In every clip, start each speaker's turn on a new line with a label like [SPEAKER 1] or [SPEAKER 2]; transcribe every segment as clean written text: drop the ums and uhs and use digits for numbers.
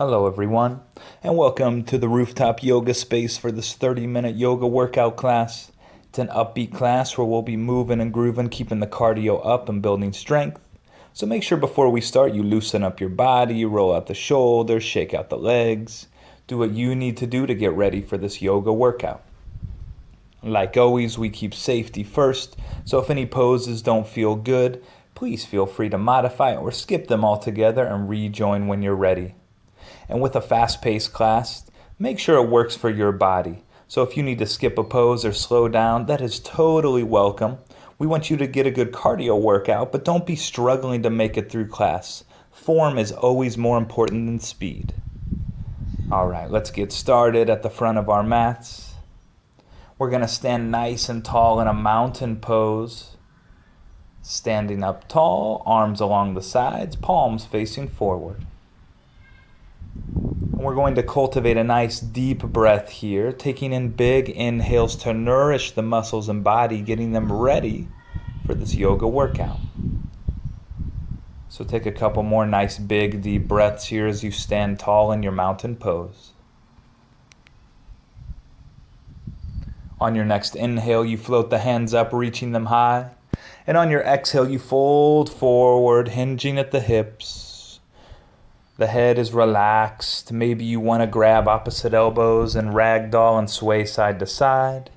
[SPEAKER 1] Hello everyone, and welcome to the rooftop yoga space for this 30-minute yoga workout class. It's an upbeat class where we'll be moving and grooving, keeping the cardio up and building strength. So make sure before we start you loosen up your body, you roll out the shoulders, shake out the legs. Do what you need to do to get ready for this yoga workout. Like always, we keep safety first, so if any poses don't feel good, please feel free to modify or skip them altogether and rejoin when you're ready. And with a fast-paced class, make sure it works for your body. So if you need to skip a pose or slow down, that is totally welcome. We want you to get a good cardio workout, but don't be struggling to make it through class. Form is always more important than speed. All right, let's get started at the front of our mats. We're going to stand nice and tall in a mountain pose. Standing up tall, arms along the sides, palms facing forward. We're going to cultivate a nice deep breath here, taking in big inhales to nourish the muscles and body, getting them ready for this yoga workout. So take a couple more nice big deep breaths here as you stand tall in your mountain pose. On your next inhale, you float the hands up, reaching them high. And on your exhale, you fold forward, hinging at the hips. The head is relaxed. Maybe you want to grab opposite elbows and ragdoll and sway side to side.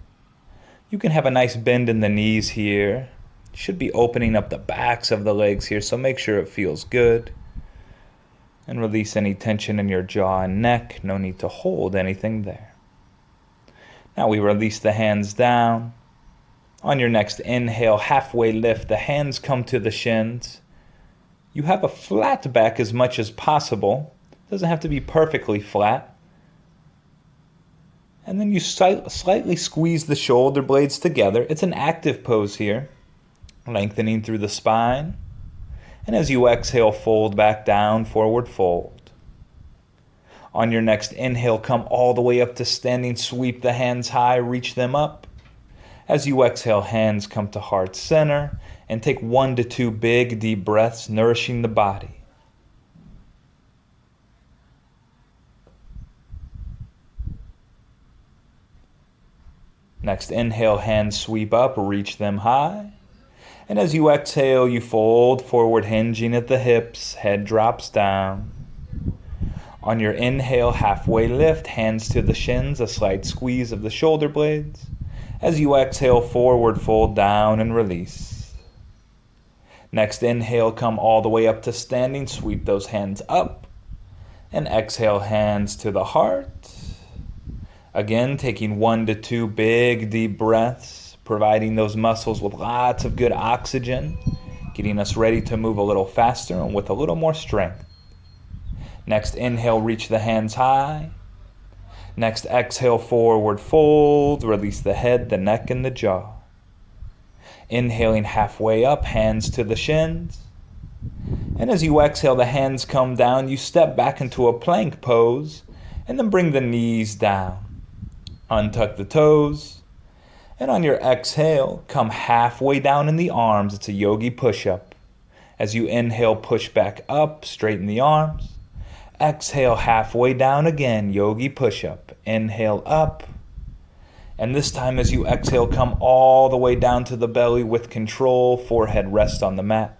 [SPEAKER 1] You can have a nice bend in the knees here. You should be opening up the backs of the legs here, so make sure it feels good. And release any tension in your jaw and neck. No need to hold anything there. Now we release the hands down. On your next inhale, halfway lift, the hands come to the shins. You have a flat back as much as possible. It doesn't have to be perfectly flat. And then you slightly squeeze the shoulder blades together. It's an active pose here, lengthening through the spine. And as you exhale, fold back down, forward fold. On your next inhale, come all the way up to standing. Sweep the hands high, reach them up. As you exhale, hands come to heart center. And take 1 to 2 big, deep breaths, nourishing the body. Next inhale, hands sweep up, reach them high. And as you exhale, you fold forward, hinging at the hips, head drops down. On your inhale, halfway lift, hands to the shins, a slight squeeze of the shoulder blades. As you exhale, forward fold down and release. Next inhale, come all the way up to standing, sweep those hands up. And exhale, hands to the heart. Again, taking 1 to 2 big, deep breaths, providing those muscles with lots of good oxygen, getting us ready to move a little faster and with a little more strength. Next inhale, reach the hands high. Next exhale, forward fold, release the head, the neck, and the jaw. Inhaling halfway up, hands to the shins. And as you exhale, the hands come down. You step back into a plank pose and then bring the knees down. Untuck the toes. And on your exhale, come halfway down in the arms. It's a yogi push-up. As you inhale, push back up, straighten the arms. Exhale, halfway down again, yogi push-up. Inhale up. And this time as you exhale, come all the way down to the belly with control, forehead rest on the mat.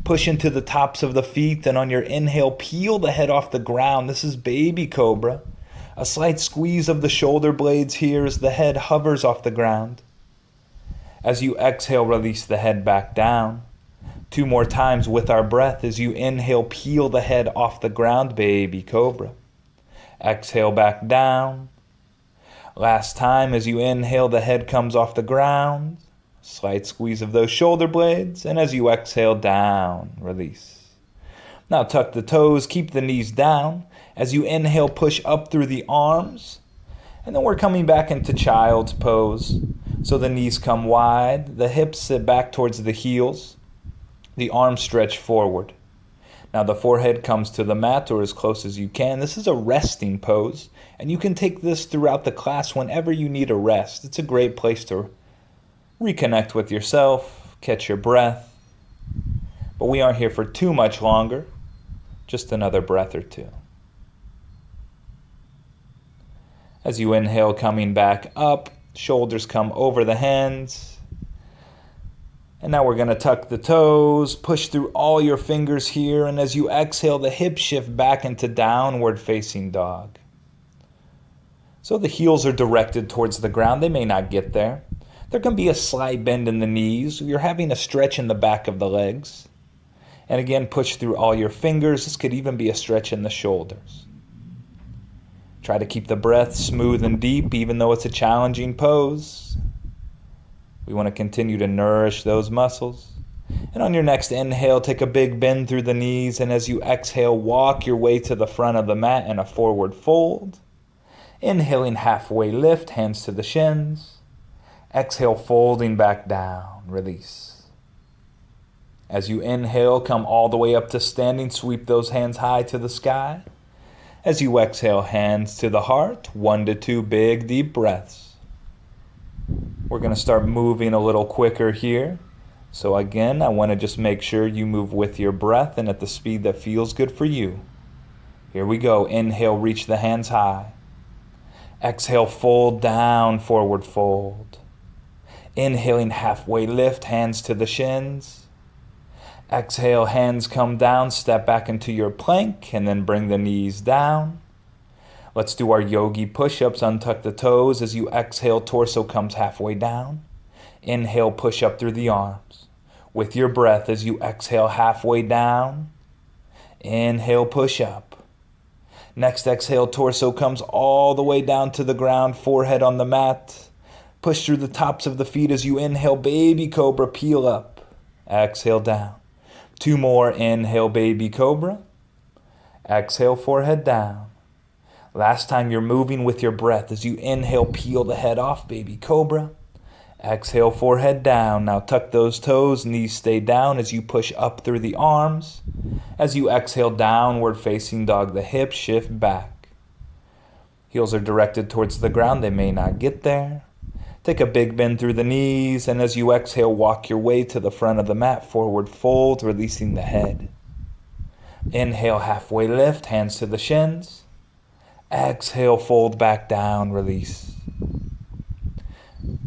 [SPEAKER 1] Push into the tops of the feet, and on your inhale, peel the head off the ground. This is baby cobra. A slight squeeze of the shoulder blades here as the head hovers off the ground. As you exhale, release the head back down. 2 more times with our breath. As you inhale, peel the head off the ground, baby cobra. Exhale back down. Last time, as you inhale, the head comes off the ground. Slight squeeze of those shoulder blades. And as you exhale, down, release. Now tuck the toes, keep the knees down. As you inhale, push up through the arms. And then we're coming back into child's pose. So the knees come wide, the hips sit back towards the heels. The arms stretch forward. Now the forehead comes to the mat or as close as you can. This is a resting pose, and you can take this throughout the class whenever you need a rest. It's a great place to reconnect with yourself, catch your breath. But we aren't here for too much longer, just another breath or two. As you inhale, coming back up, shoulders come over the hands. And now we're going to tuck the toes, push through all your fingers here, and as you exhale, the hips shift back into downward facing dog. So the heels are directed towards the ground. They may not get there. There can be a slight bend in the knees. You're having a stretch in the back of the legs. And again, push through all your fingers. This could even be a stretch in the shoulders. Try to keep the breath smooth and deep, even though it's a challenging pose. We want to continue to nourish those muscles. And on your next inhale, take a big bend through the knees. And as you exhale, walk your way to the front of the mat in a forward fold. Inhaling, halfway lift, hands to the shins. Exhale, folding back down, release. As you inhale, come all the way up to standing, sweep those hands high to the sky. As you exhale, hands to the heart, 1 to 2 big deep breaths. We're going to start moving a little quicker here. So again, I want to just make sure you move with your breath and at the speed that feels good for you. Here we go. Inhale, reach the hands high. Exhale, fold down, forward fold. Inhaling, halfway lift, hands to the shins. Exhale, hands come down, step back into your plank, and then bring the knees down. Let's do our yogi push-ups. Untuck the toes. As you exhale, torso comes halfway down. Inhale, push up through the arms. With your breath, as you exhale, halfway down. Inhale, push up. Next exhale, torso comes all the way down to the ground, forehead on the mat. Push through the tops of the feet as you inhale, baby cobra, peel up. Exhale, down. 2 more, inhale, baby cobra. Exhale, forehead down. Last time, you're moving with your breath. As you inhale, peel the head off, baby cobra. Exhale, forehead down. Now tuck those toes, knees stay down as you push up through the arms. As you exhale, downward facing dog, the hips shift back. Heels are directed towards the ground. They may not get there. Take a big bend through the knees, and as you exhale, walk your way to the front of the mat, forward fold, releasing the head. Inhale, halfway lift, hands to the shins. Exhale, fold back down, release.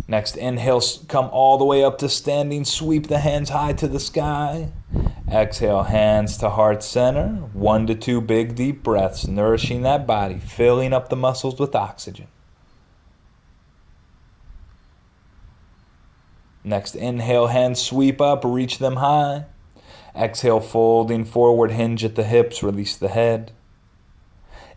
[SPEAKER 1] Next, inhale, come all the way up to standing, sweep the hands high to the sky. Exhale, hands to heart center, 1 to 2 big deep breaths, nourishing that body, filling up the muscles with oxygen. Next, inhale, hands sweep up, reach them high. Exhale, folding forward, hinge at the hips, release the head.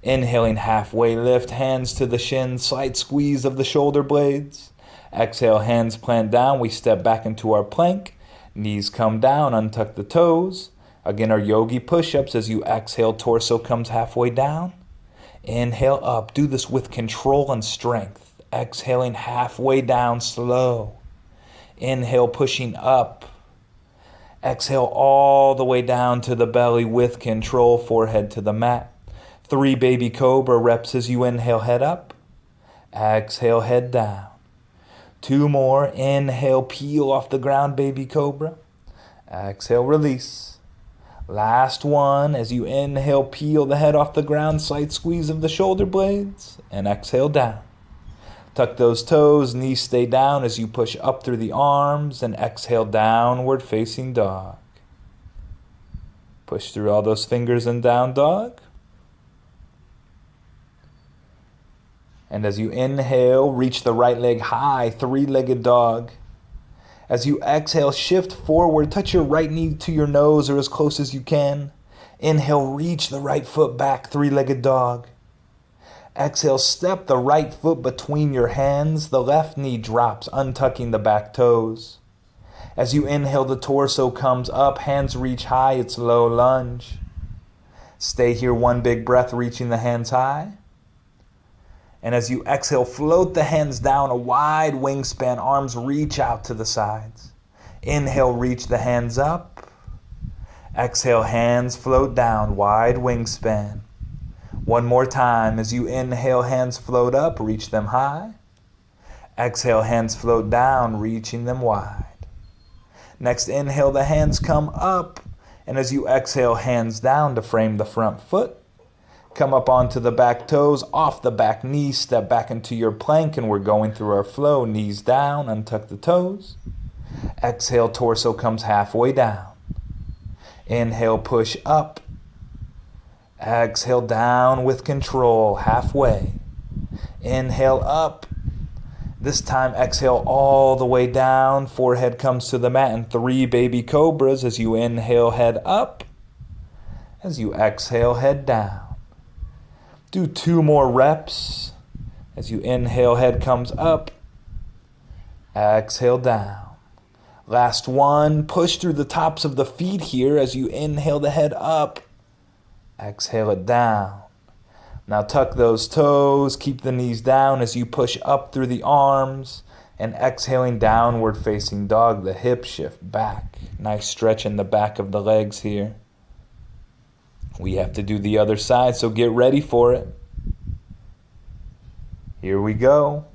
[SPEAKER 1] Inhaling, halfway lift, hands to the shins, slight squeeze of the shoulder blades. Exhale, hands plant down, we step back into our plank. Knees come down, untuck the toes. Again, our yogi push-ups. As you exhale, torso comes halfway down. Inhale up, do this with control and strength. Exhaling, halfway down, slow. Inhale, pushing up. Exhale all the way down to the belly with control, forehead to the mat. 3 baby cobra reps as you inhale, head up. Exhale, head down. 2 more. Inhale, peel off the ground, baby cobra. Exhale, release. Last one. As you inhale, peel the head off the ground, slight squeeze of the shoulder blades, and exhale, down. Tuck those toes, knees stay down as you push up through the arms, and exhale, downward facing dog. Push through all those fingers and down dog. And as you inhale, reach the right leg high, 3-legged dog. As you exhale, shift forward, touch your right knee to your nose or as close as you can. Inhale, reach the right foot back, 3-legged dog. Exhale, step the right foot between your hands. The left knee drops, untucking the back toes. As you inhale, the torso comes up, hands reach high, it's low lunge. Stay here, 1 big breath, reaching the hands high. And as you exhale, float the hands down, a wide wingspan, arms reach out to the sides. Inhale, reach the hands up. Exhale, hands float down, wide wingspan. 1 more time. As you inhale, hands float up, reach them high. Exhale, hands float down, reaching them wide. Next, inhale, the hands come up. And as you exhale, hands down to frame the front foot. Come up onto the back toes, off the back knee, step back into your plank, and we're going through our flow. Knees down, untuck the toes. Exhale, torso comes halfway down. Inhale, push up. Exhale, down with control, halfway. Inhale, up. This time, exhale all the way down. Forehead comes to the mat, and 3 baby cobras as you inhale, head up. As you exhale, head down. Do 2 more reps. As you inhale, head comes up. Exhale, down. Last one. Push through the tops of the feet here as you inhale the head up. Exhale it down. Now tuck those toes, keep the knees down as you push up through the arms, and exhaling downward facing dog, the hips shift back. Nice stretch in the back of the legs here. We have to do the other side, so get ready for it. Here we go.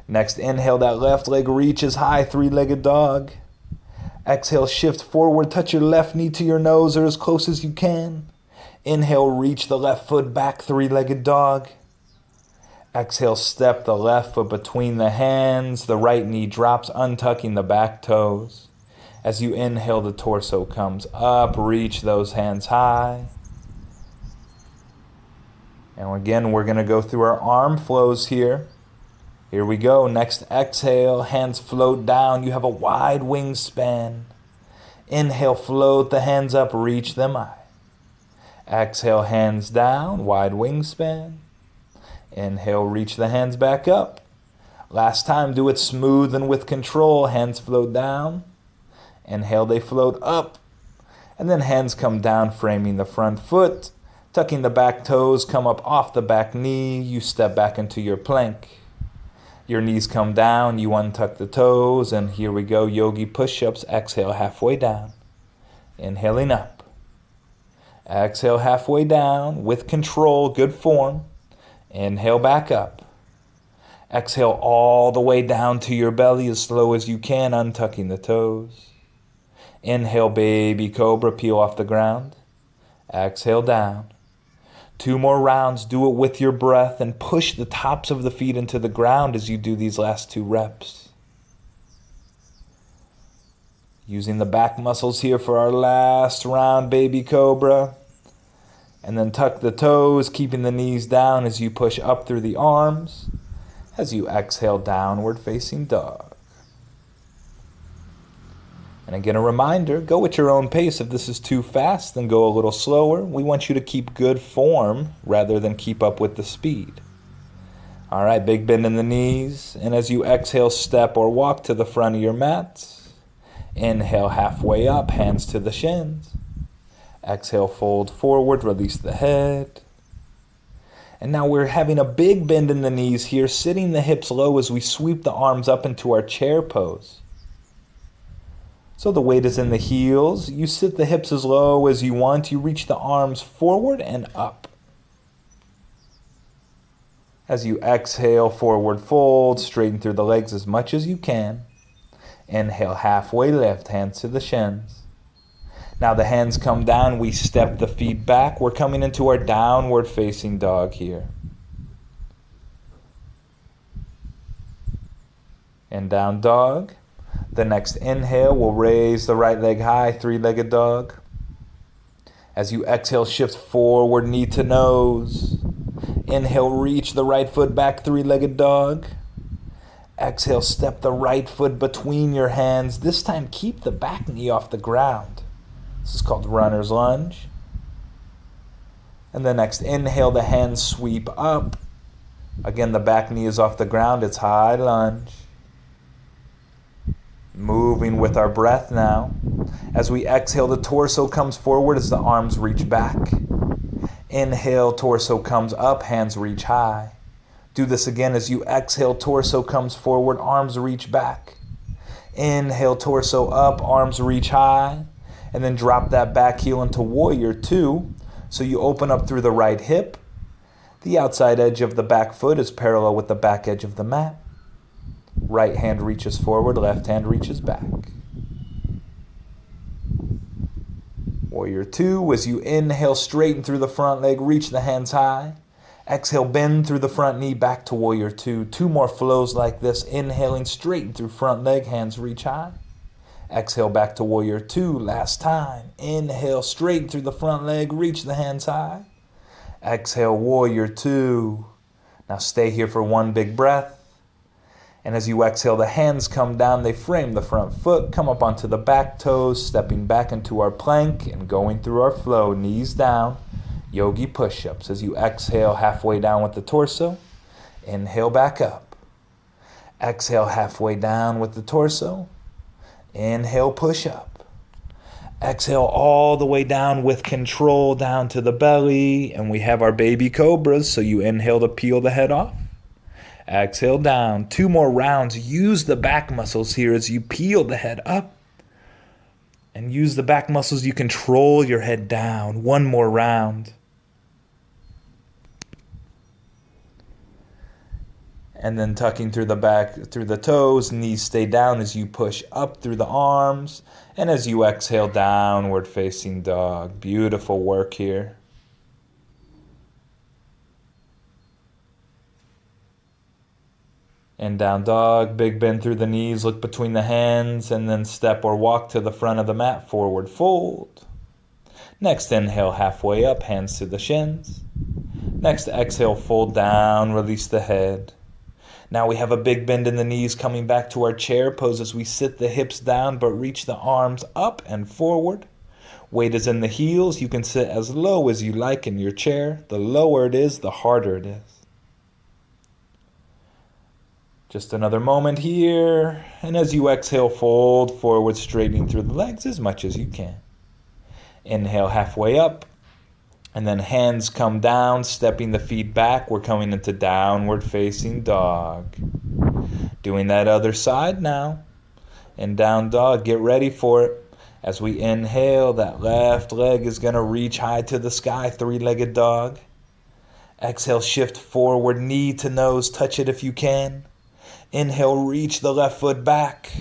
[SPEAKER 1] Next inhale, that left leg reaches high, 3-legged dog. Exhale, shift forward, touch your left knee to your nose or as close as you can. Inhale, reach the left foot back, 3-legged dog. Exhale, step the left foot between the hands. The right knee drops, untucking the back toes. As you inhale, the torso comes up. Reach those hands high. And again, we're going to go through our arm flows here. Here we go. Next exhale, hands float down. You have a wide wingspan. Inhale, float the hands up, reach them high. Exhale, hands down, wide wingspan. Inhale, reach the hands back up. Last time, do it smooth and with control. Hands float down. Inhale, they float up. And then hands come down, framing the front foot. Tucking the back toes, come up off the back knee. You step back into your plank. Your knees come down, you untuck the toes. And here we go, yogi push-ups. Exhale, halfway down. Inhaling up. Exhale, halfway down with control, good form. Inhale, back up. Exhale all the way down to your belly as slow as you can, untucking the toes. Inhale, baby cobra, peel off the ground. Exhale, down. 2 more rounds, do it with your breath and push the tops of the feet into the ground as you do these last 2 reps. Using the back muscles here for our last round, baby cobra. And then tuck the toes, keeping the knees down as you push up through the arms. As you exhale, downward facing dog. And again, a reminder, go at your own pace. If this is too fast, then go a little slower. We want you to keep good form rather than keep up with the speed. All right, big bend in the knees. And as you exhale, step or walk to the front of your mat. Inhale, halfway up, hands to the shins. Exhale, fold forward, release the head. And now we're having a big bend in the knees here, sitting the hips low as we sweep the arms up into our chair pose. So the weight is in the heels. You sit the hips as low as you want. You reach the arms forward and up. As you exhale, forward fold, straighten through the legs as much as you can. Inhale, halfway lift, hands to the shins. Now the hands come down, we step the feet back. We're coming into our downward facing dog here. And down dog. The next inhale, we'll raise the right leg high, 3-legged dog. As you exhale, shift forward, knee to nose. Inhale, reach the right foot back, 3-legged dog. Exhale, step the right foot between your hands. This time, keep the back knee off the ground. This is called runner's lunge. And the next inhale, the hands sweep up. Again, the back knee is off the ground. It's high lunge. Moving with our breath now. As we exhale, the torso comes forward as the arms reach back. Inhale, torso comes up, hands reach high. Do this again as you exhale, torso comes forward, arms reach back. Inhale, torso up, arms reach high. And then drop that back heel into warrior 2. So you open up through the right hip. The outside edge of the back foot is parallel with the back edge of the mat. Right hand reaches forward, left hand reaches back. Warrior 2, as you inhale, straighten through the front leg, reach the hands high. Exhale, bend through the front knee, back to Warrior 2. 2 more flows like this. Inhaling, straighten through front leg, hands reach high. Exhale, back to Warrior 2. Last time. Inhale, straighten through the front leg, reach the hands high. Exhale, Warrior 2. Now stay here for one big breath. And as you exhale, the hands come down, they frame the front foot, come up onto the back toes, stepping back into our plank and going through our flow, knees down, yogi push-ups. As you exhale, halfway down with the torso, inhale back up. Exhale, halfway down with the torso, inhale, push up. Exhale all the way down with control, down to the belly, and we have our baby cobras, so you inhale to peel the head off. Exhale down. 2 more rounds. Use the back muscles here as you peel the head up. And use the back muscles. You control your head down. 1 more round. And then tucking through the back, through the toes, knees stay down as you push up through the arms. And as you exhale, downward facing dog. Beautiful work here. And down dog, big bend through the knees, look between the hands, and then step or walk to the front of the mat, forward fold. Next inhale, halfway up, hands to the shins. Next exhale, fold down, release the head. Now we have a big bend in the knees, coming back to our chair pose as we sit the hips down, but reach the arms up and forward. Weight is in the heels. You can sit as low as you like in your chair. The lower it is, the harder it is. Just another moment here, and as you exhale, fold forward, straightening through the legs as much as you can. Inhale, halfway up, and then hands come down, stepping the feet back. We're coming into downward facing dog. Doing that other side now. And down dog, get ready for it. As we inhale, that left leg is going to reach high to the sky, 3-legged dog. Exhale, shift forward, knee to nose, touch it if you can. Inhale, reach the left foot back.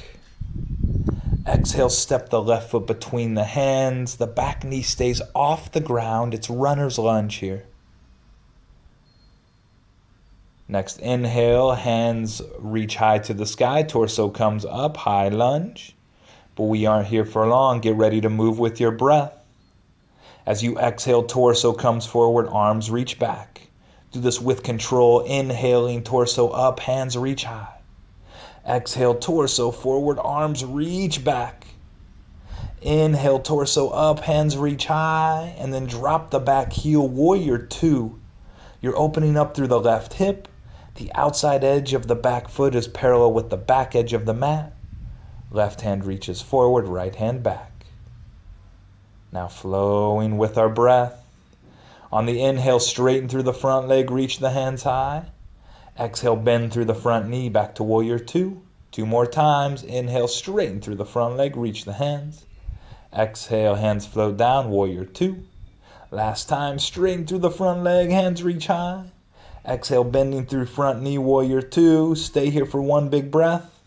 [SPEAKER 1] Exhale, step the left foot between the hands. The back knee stays off the ground. It's runner's lunge here. Next inhale, hands reach high to the sky. Torso comes up, high lunge. But we aren't here for long. Get ready to move with your breath. As you exhale, torso comes forward, arms reach back. Do this with control. Inhaling, torso up, hands reach high. Exhale, torso forward, arms reach back. Inhale, torso up, hands reach high, and then drop the back heel, Warrior 2. You're opening up through the left hip. The outside edge of the back foot is parallel with the back edge of the mat. Left hand reaches forward, right hand back. Now flowing with our breath. On the inhale, straighten through the front leg, reach the hands high. Exhale, bend through the front knee, back to Warrior 2. 2 more times. Inhale, straighten through the front leg, reach the hands. Exhale, hands float down, Warrior 2. Last time, straighten through the front leg, hands reach high. Exhale, bending through front knee, Warrior 2. Stay here for one big breath.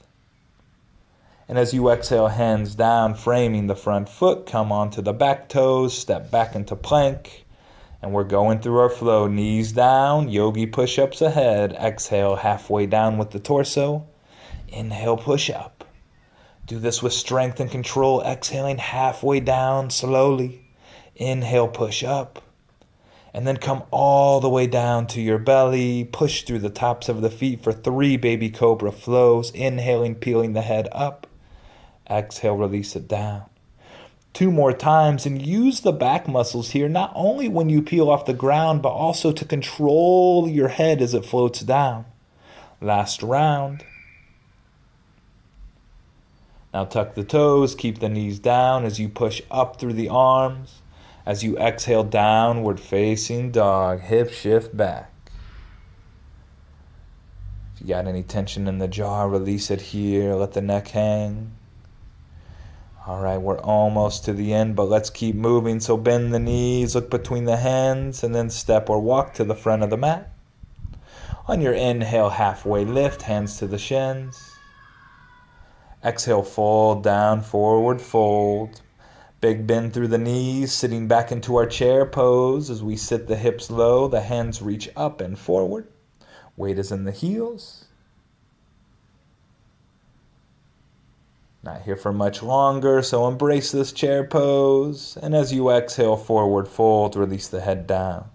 [SPEAKER 1] And as you exhale, hands down, framing the front foot, come onto the back toes, step back into plank. And we're going through our flow, knees down, yogi push-ups ahead. Exhale, halfway down with the torso. Inhale, push up. Do this with strength and control, exhaling halfway down slowly. Inhale, push up. And then come all the way down to your belly. Push through the tops of the feet for 3 baby cobra flows. Inhaling, peeling the head up. Exhale, release it down. 2 more times, and use the back muscles here, not only when you peel off the ground, but also to control your head as it floats down. Last round. Now tuck the toes, keep the knees down as you push up through the arms. As you exhale, downward facing dog, hip shift back. If you got any tension in the jaw, release it here, let the neck hang. All right, we're almost to the end, but let's keep moving. So bend the knees, look between the hands, and then step or walk to the front of the mat. On your inhale, halfway lift, hands to the shins. Exhale, fold down, forward fold. Big bend through the knees, sitting back into our chair pose. As we sit the hips low, the hands reach up and forward. Weight is in the heels. Not here for much longer, so embrace this chair pose. And as you exhale, forward fold, release the head down.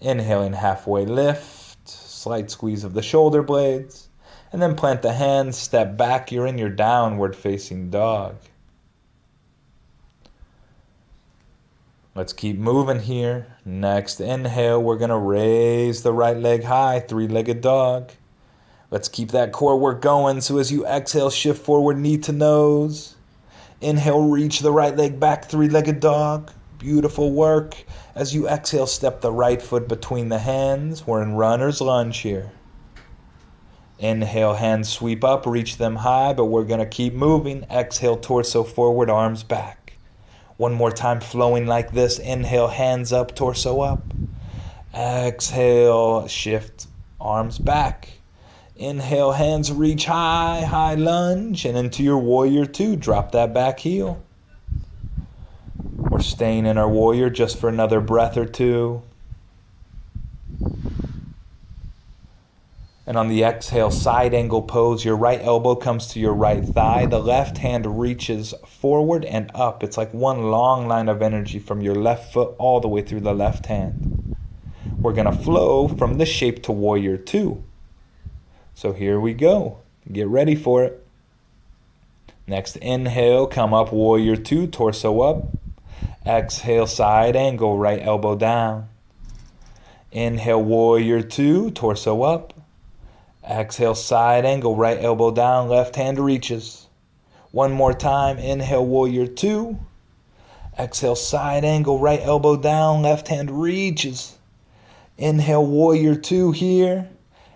[SPEAKER 1] Inhaling, halfway lift, slight squeeze of the shoulder blades. And then plant the hands, step back. You're in your downward facing dog. Let's keep moving here. Next inhale, we're going to raise the right leg high, three-legged dog. Let's keep that core work going. So as you exhale, shift forward, knee to nose. Inhale, reach the right leg back, three-legged dog. Beautiful work. As you exhale, step the right foot between the hands. We're in runner's lunge here. Inhale, hands sweep up, reach them high, but we're going to keep moving. Exhale, torso forward, arms back. One more time, flowing like this. Inhale, hands up, torso up. Exhale, shift, arms back. Inhale, hands reach high, high lunge, and into your warrior two. Drop that back heel. We're staying in our warrior just for another breath or two. And on the exhale, side angle pose, your right elbow comes to your right thigh. The left hand reaches forward and up. It's like one long line of energy from your left foot all the way through the left hand. We're going to flow from this shape to warrior two. So here we go. Get ready for it. Next inhale, come up, warrior two, torso up. Exhale, side angle, right elbow down. Inhale, warrior two, torso up. Exhale, side angle, right elbow down, left hand reaches. One more time, inhale, warrior two. Exhale, side angle, right elbow down, left hand reaches. Inhale, warrior two here.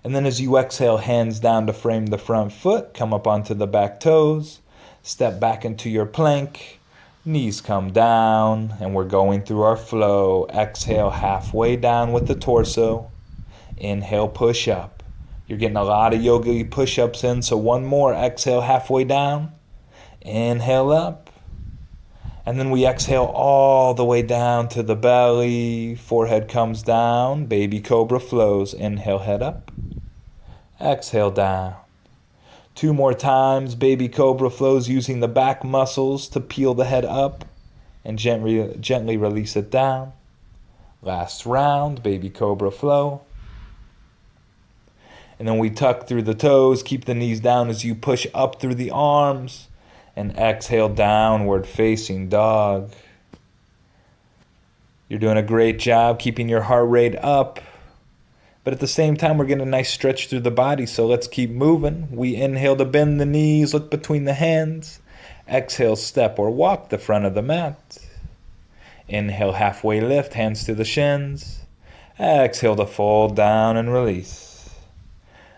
[SPEAKER 1] And then as you exhale, hands down to frame the front foot, come up onto the back toes, step back into your plank, knees come down, and we're going through our flow. Exhale, halfway down with the torso. Inhale, push up. You're getting a lot of yoga push-ups in, so one more. Exhale, halfway down. Inhale up. And then we exhale all the way down to the belly. Forehead comes down. Baby cobra flows. Inhale, head up. Exhale, down. Two more times. Baby cobra flows using the back muscles to peel the head up and gently release it down. Last round. Baby cobra flow. And then we tuck through the toes, keep the knees down as you push up through the arms, and exhale, downward facing dog. You're doing a great job keeping your heart rate up, but at the same time, we're getting a nice stretch through the body, so let's keep moving. We inhale to bend the knees, look between the hands. Exhale, step or walk the front of the mat. Inhale, halfway lift, hands to the shins. Exhale to fold down and release.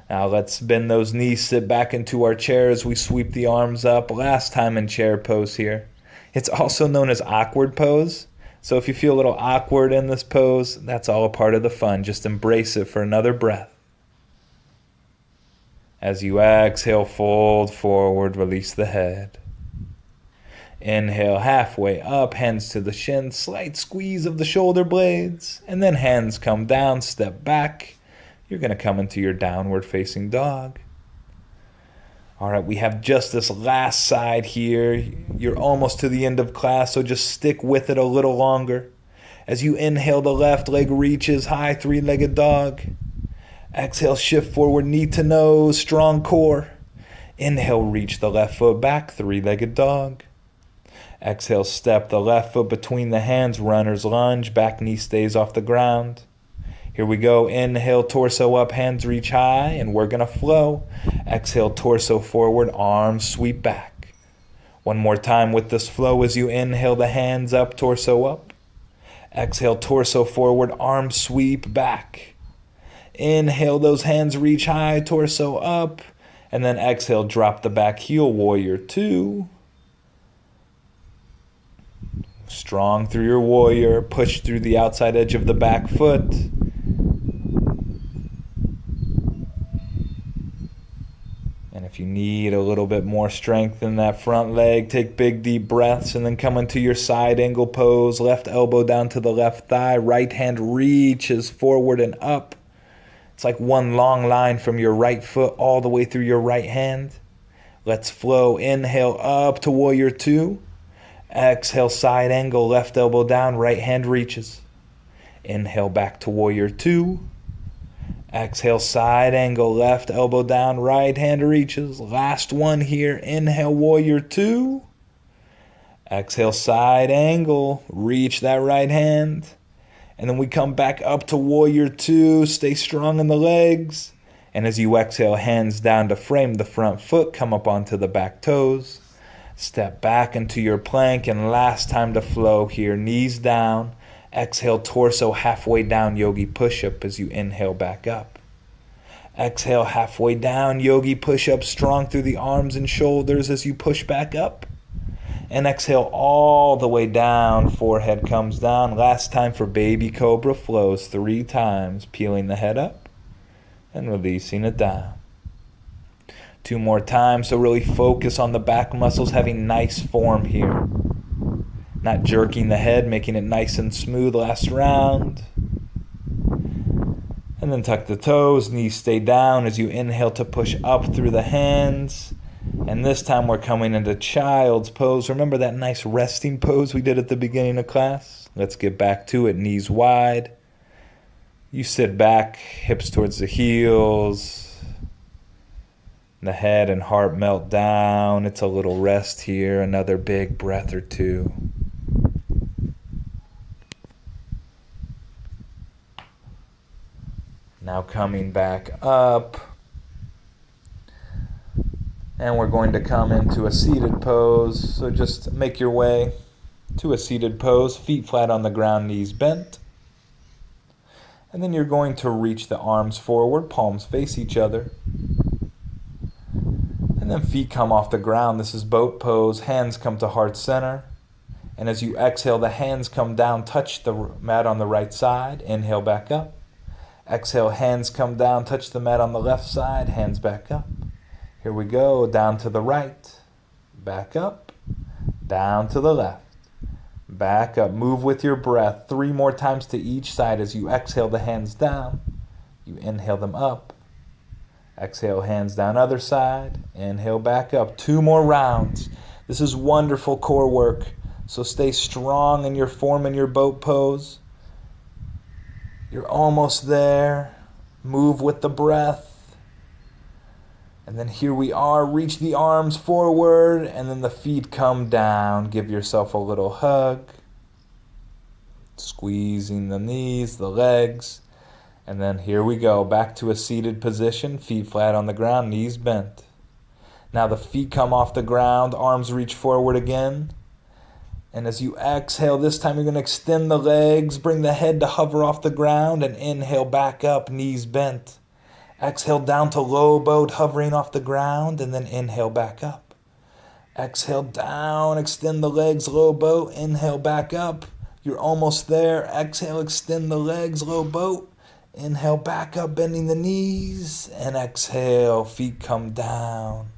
[SPEAKER 1] Now let's bend those knees, sit back into our chair as we sweep the arms up. Last time in chair pose here. It's also known as awkward pose. So if you feel a little awkward in this pose, that's all a part of the fun. Just embrace it for another breath. As you exhale, fold forward, release the head. Inhale, halfway up, hands to the shins, slight squeeze of the shoulder blades, and then hands come down, step back. You're going to come into your downward facing dog. All right, we have just this last side here. You're almost to the end of class, so just stick with it a little longer. As you inhale, the left leg reaches high, three-legged dog. Exhale, shift forward, knee to nose, strong core. Inhale, reach the left foot back, three-legged dog. Exhale, step the left foot between the hands, runner's lunge, back knee stays off the ground. Here we go. Inhale, torso up, hands reach high, and we're going to flow. Exhale, torso forward, arms sweep back. One more time with this flow as you inhale, the hands up, torso up. Exhale, torso forward, arms sweep back. Inhale, those hands reach high, torso up. And then exhale, drop the back heel, warrior two. Strong through your warrior, push through the outside edge of the back foot. If you need a little bit more strength in that front leg, take big deep breaths and then come into your side angle pose. Left elbow down to the left thigh. Right hand reaches forward and up. It's like one long line from your right foot all the way through your right hand. Let's flow. Inhale up to warrior two. Exhale, side angle, left elbow down, right hand reaches. Inhale back to warrior two. Exhale, side angle, left elbow down, right hand reaches. Last one here. Inhale, warrior two. Exhale, side angle, reach that right hand. And then we come back up to warrior two. Stay strong in the legs. And as you exhale, hands down to frame the front foot, come up onto the back toes. Step back into your plank, and last time to flow here, knees down. Exhale, torso halfway down, yogi push-up as you inhale back up. Exhale, halfway down, yogi push-up, strong through the arms and shoulders as you push back up. And exhale all the way down, forehead comes down. Last time for baby cobra, flows 3 times, peeling the head up and releasing it down. 2 more times, so really focus on the back muscles, having nice form here. Not jerking the head, making it nice and smooth. Last round. And then tuck the toes, knees stay down as you inhale to push up through the hands. And this time we're coming into child's pose. Remember that nice resting pose we did at the beginning of class? Let's get back to it, knees wide. You sit back, hips towards the heels. The head and heart melt down. It's a little rest here, another big breath or 2. Now coming back up, and we're going to come into a seated pose. So just make your way to a seated pose, feet flat on the ground, knees bent. And then you're going to reach the arms forward, palms face each other. And then feet come off the ground. This is boat pose, hands come to heart center. And as you exhale, the hands come down, touch the mat on the right side. Inhale back up. Exhale, hands come down, touch the mat on the left side, hands back up. Here we go, down to the right, back up, down to the left, back up. Move with your breath 3 more times to each side. As you exhale the hands down, you inhale them up. Exhale, hands down other side, inhale back up. 2 more rounds. This is wonderful core work, so stay strong in your form in your boat pose. You're almost there. Move with the breath. And then here we are. Reach the arms forward, and then the feet come down. Give yourself a little hug. Squeezing the knees, the legs. And then here we go. Back to a seated position. Feet flat on the ground, knees bent. Now the feet come off the ground. Arms reach forward again. And as you exhale, this time you're going to extend the legs, bring the head to hover off the ground, and inhale back up, knees bent. Exhale down to low boat, hovering off the ground, and then inhale back up. Exhale down, extend the legs, low boat, inhale back up. You're almost there. Exhale, extend the legs, low boat. Inhale back up, bending the knees, and exhale, feet come down.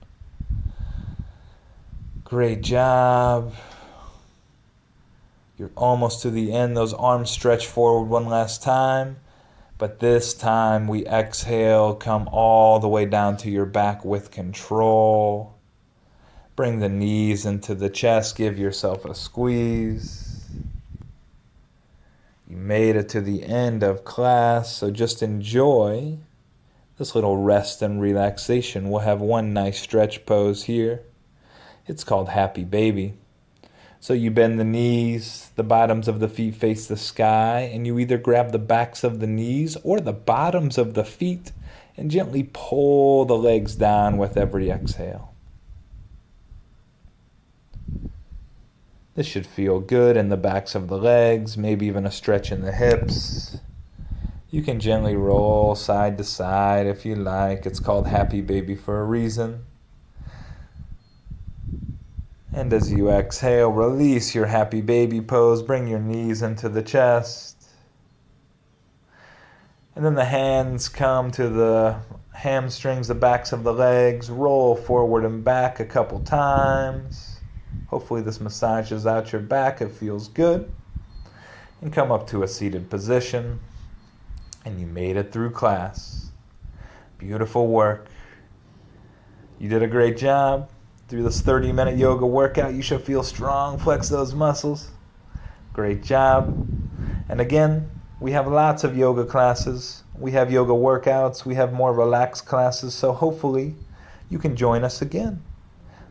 [SPEAKER 1] Great job. You're almost to the end. Those arms stretch forward one last time. But this time we exhale, come all the way down to your back with control. Bring the knees into the chest. Give yourself a squeeze. You made it to the end of class, so just enjoy this little rest and relaxation. We'll have one nice stretch pose here. It's called Happy Baby. So you bend the knees, the bottoms of the feet face the sky, and you either grab the backs of the knees or the bottoms of the feet and gently pull the legs down with every exhale. This should feel good in the backs of the legs, maybe even a stretch in the hips. You can gently roll side to side if you like. It's called Happy Baby for a reason. And as you exhale, release your Happy Baby pose. Bring your knees into the chest. And then the hands come to the hamstrings, the backs of the legs, roll forward and back a couple times. Hopefully this massages out your back. It feels good. And come up to a seated position. And you made it through class. Beautiful work. You did a great job. Through this 30-minute yoga workout, you should feel strong. Flex those muscles. Great job. And again, we have lots of yoga classes. We have yoga workouts. We have more relaxed classes. So hopefully you can join us again.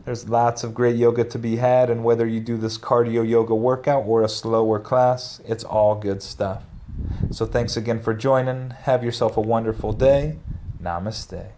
[SPEAKER 1] There's lots of great yoga to be had. And whether you do this cardio yoga workout or a slower class, it's all good stuff. So thanks again for joining. Have yourself a wonderful day. Namaste.